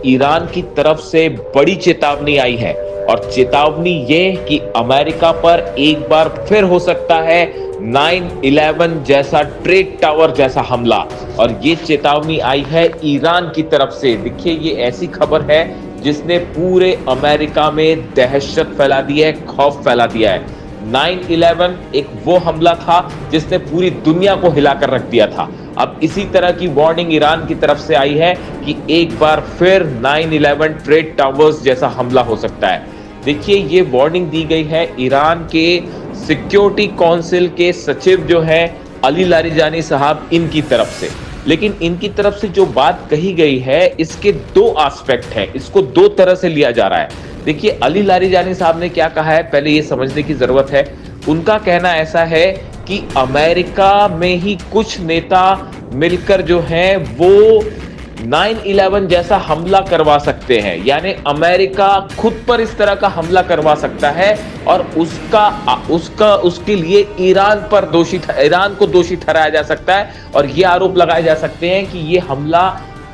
Iran की तरफ से बड़ी चेतावनी आई है और चेतावनी ये कि अमेरिका पर एक बार फिर हो सकता है 9/11 जैसा ट्रेड टावर जैसा हमला। और ये चेतावनी आई है ईरान की तरफ से। देखिए, ये ऐसी खबर है जिसने पूरे अमेरिका में दहशत फैला दी है, खौफ फैला दिया है। 9/11 एक वो हमला था जिसने पूरी दुनिया को हिलाकर रख दिया था। अब इसी तरह की वार्निंग ईरान की तरफ से आई है कि एक बार फिर 9/11 ट्रेड टावर्स जैसा हमला हो सकता है। देखिए, ये वार्निंग दी गई है ईरान के सिक्योरिटी काउंसिल के सचिव जो है अली लारिजानी साहब, इनकी तरफ से। लेकिन इनकी तरफ से जो बात कही गई है, इसके दो एस्पेक्ट हैं, इसको दो तरह से लिया जा रहा है। देखिए, अली लारिजानी साहब ने क्या कहा है, पहले ये समझने की जरूरत है। उनका कहना ऐसा है कि अमेरिका में ही कुछ नेता मिलकर जो हैं वो 9/11 जैसा हमला करवा सकते हैं, यानी अमेरिका खुद पर इस तरह का हमला करवा सकता है और उसके लिए ईरान को दोषी ठहराया जा सकता है और ये आरोप लगाए जा सकते हैं कि ये हमला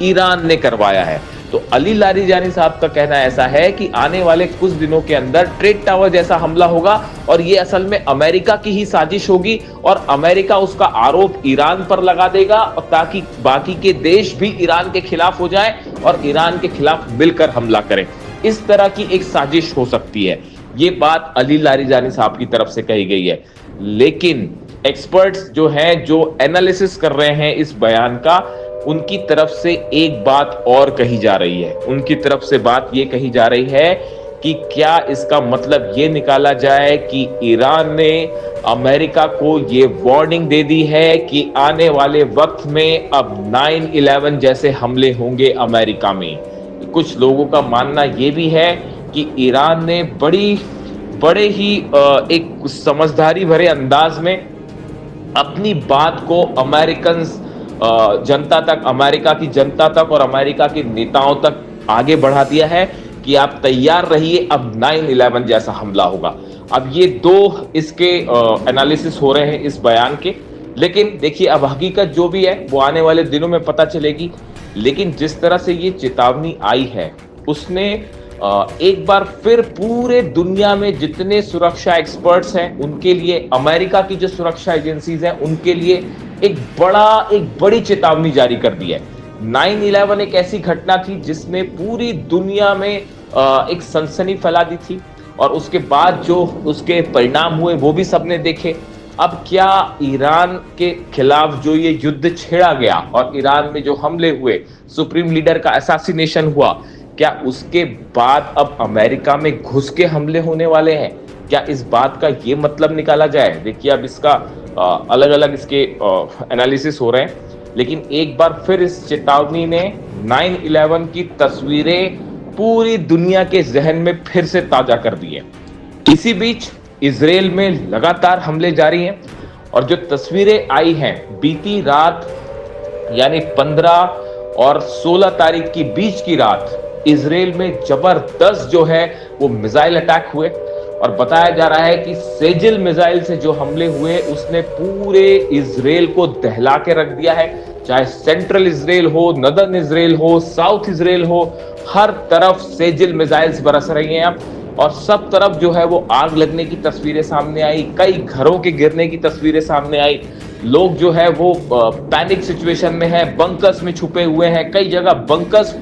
ईरान ने करवाया है। तो अली लारिजानी साहब का कहना ऐसा है कि आने वाले कुछ दिनों के अंदर ट्रेड टावर जैसा हमला होगा और ये असल में अमेरिका की ही साजिश होगी और अमेरिका उसका आरोप ईरान पर लगा देगा और ताकि बाकी के देश भी ईरान के खिलाफ हो जाएं और ईरान के खिलाफ मिलकर हमला करें। इस तरह की एक साजिश हो सकती है। ये बात अली लारिजानी साहब की तरफ से कही गई है। लेकिन एक्सपर्ट्स जो हैं, जो एनालिसिस कर रहे हैं इस बयान का, उनकी तरफ से एक बात और कही जा रही है। उनकी तरफ से बात यह कही जा रही है कि क्या इसका मतलब ये निकाला जाए कि ईरान ने अमेरिका को ये वार्निंग दे दी है कि आने वाले वक्त में अब 9/11 जैसे हमले होंगे अमेरिका में। कुछ लोगों का मानना यह भी है कि ईरान ने बड़े ही एक समझदारी भरे अंदाज में अपनी बात को अमेरिका की जनता तक और अमेरिका के नेताओं तक आगे बढ़ा दिया है कि आप तैयार रहिए, अब 9/11 जैसा हमला होगा। अब ये दो इसके एनालिसिस हो रहे हैं इस बयान के। लेकिन देखिए, अब हकीकत जो भी है वो आने वाले दिनों में पता चलेगी। लेकिन जिस तरह से ये चेतावनी आई है, उसने एक बार फिर पूरे दुनिया में जितने सुरक्षा एक्सपर्ट्स हैं उनके लिए, अमेरिका की जो सुरक्षा एजेंसीज हैं उनके लिए एक बड़ी चेतावनी जारी कर दी है। 9/11 एक ऐसी घटना थी जिसने पूरी दुनिया में एक सनसनी फैला दी थी और उसके बाद जो उसके परिणाम हुए वो भी सबने देखे। अब क्या ईरान के खिलाफ जो ये युद्ध छेड़ा गया और ईरान में जो हमले हुए, सुप्रीम लीडर का असैसिनेशन हुआ, क्या उसके बाद अब अमेरिका में घुस के हमले होने वाले हैं? क्या इस बात का ये मतलब निकाला जाए? देखिए, अब इसका अलग अलग इसके एनालिसिस हो रहे हैं। लेकिन एक बार फिर इस चेतावनी ने 9/11 की तस्वीरें पूरी दुनिया के जहन में फिर से ताजा कर दी है। इसी बीच इजराइल में लगातार हमले जारी हैं और जो तस्वीरें आई हैं बीती रात, यानी 15 और 16 तारीख की बीच की रात, इजराइल में जबरदस्त जो है वो मिसाइल अटैक हुए और बताया जा रहा है कि सेजिल मिसाइल से जो हमले हुए उसने पूरे इजराइल को दहला के रख दिया है। चाहे सेंट्रल इजराइल हो, नदर्न इजराइल हो, साउथ इजराइल हो, हर तरफ सेजिल मिसाइल्स बरस रही हैं अब और सब तरफ जो है वो आग लगने की तस्वीरें सामने आई, कई घरों के गिरने की तस्वीरें सामने आई। लोग जो है वो पैनिक सिचुएशन में है, बंकर्स में छुपे हुए हैं, कई जगह बंकर्स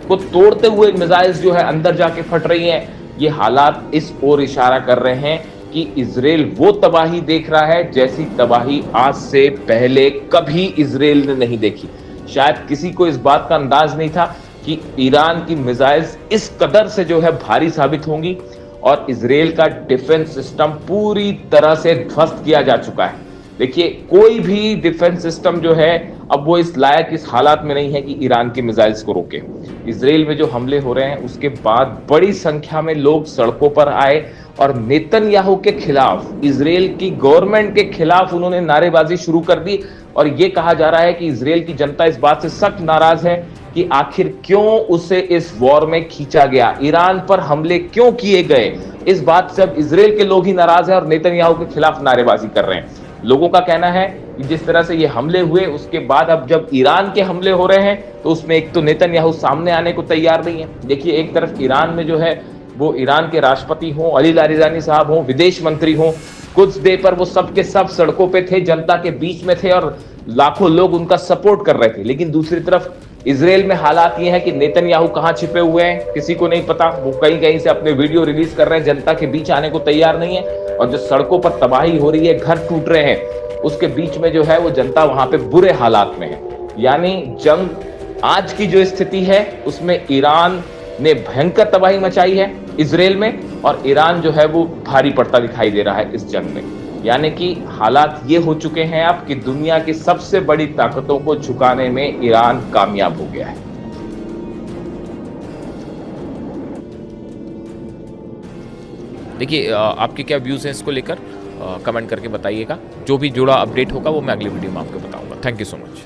को तोड़ते हुए मिसाइल्स जो है अंदर जाके फट रही हैं। ये हालात इस ओर इशारा कर रहे हैं कि इजराइल वो तबाही देख रहा है जैसी तबाही आज से पहले कभी इजराइल ने नहीं देखी। शायद किसी को इस बात का अंदाज नहीं था कि ईरान की मिसाइल्स इस कदर से जो है भारी साबित होंगी और इजराइल का डिफेंस सिस्टम पूरी तरह से ध्वस्त किया जा चुका है। देखिए, कोई भी डिफेंस सिस्टम जो है अब वो इस लायक, इस हालात में नहीं है कि ईरान के मिसाइल्स को रोके। इजराइल में जो हमले हो रहे हैं उसके बाद बड़ी संख्या में लोग सड़कों पर आए और नेतन्याहू के खिलाफ, इजराइल की गवर्नमेंट के खिलाफ उन्होंने नारेबाजी शुरू कर दी और ये कहा जा रहा है कि इजराइल की जनता इस बात से सख्त नाराज है कि आखिर क्यों उसे इस वॉर में खींचा गया, ईरान पर हमले क्यों किए गए। इस बात से अब इजराइल के लोग ही नाराज हैं और नेतन्याहू के खिलाफ नारेबाजी कर रहे हैं। लोगों का कहना है जिस तरह से ये हमले हुए उसके बाद अब जब ईरान के हमले हो रहे हैं तो उसमें एक तो नेतन्याहू सामने आने को तैयार नहीं है। देखिए एक तरफ ईरान में जो है वो ईरान के राष्ट्रपति हों, अली लारिजानी साहब हों, विदेश मंत्री हों, कुछ देर पर वो सब के सब सड़कों पे थे, जनता के बीच में थे और लाखों लोग उनका सपोर्ट कर रहे थे। लेकिन दूसरी तरफ इजराइल में हालात ये हैं कि नेतन्याहू कहां छिपे हुए हैं किसी को नहीं पता। वो कहीं कहीं से अपने वीडियो रिलीज कर रहे हैं, जनता के बीच आने को तैयार नहीं है। और जो सड़कों पर तबाही हो रही है, घर टूट रहे हैं, उसके बीच में जो है वो जनता वहां पे बुरे हालात में है। यानी जंग आज की जो स्थिति है उसमें ईरान ने भयंकर तबाही मचाई है इजराइल में, और ईरान जो है वो भारी पड़ता दिखाई दे रहा है इस जंग में। यानी कि हालात ये हो चुके हैं अब कि दुनिया की सबसे बड़ी ताकतों को झुकाने में ईरान कामयाब हो गया है। देखिए आपके क्या व्यूज़ हैं इसको लेकर, कमेंट करके बताइएगा। जो भी जुड़ा अपडेट होगा वो मैं अगली वीडियो में आपको बताऊंगा। Thank you so much.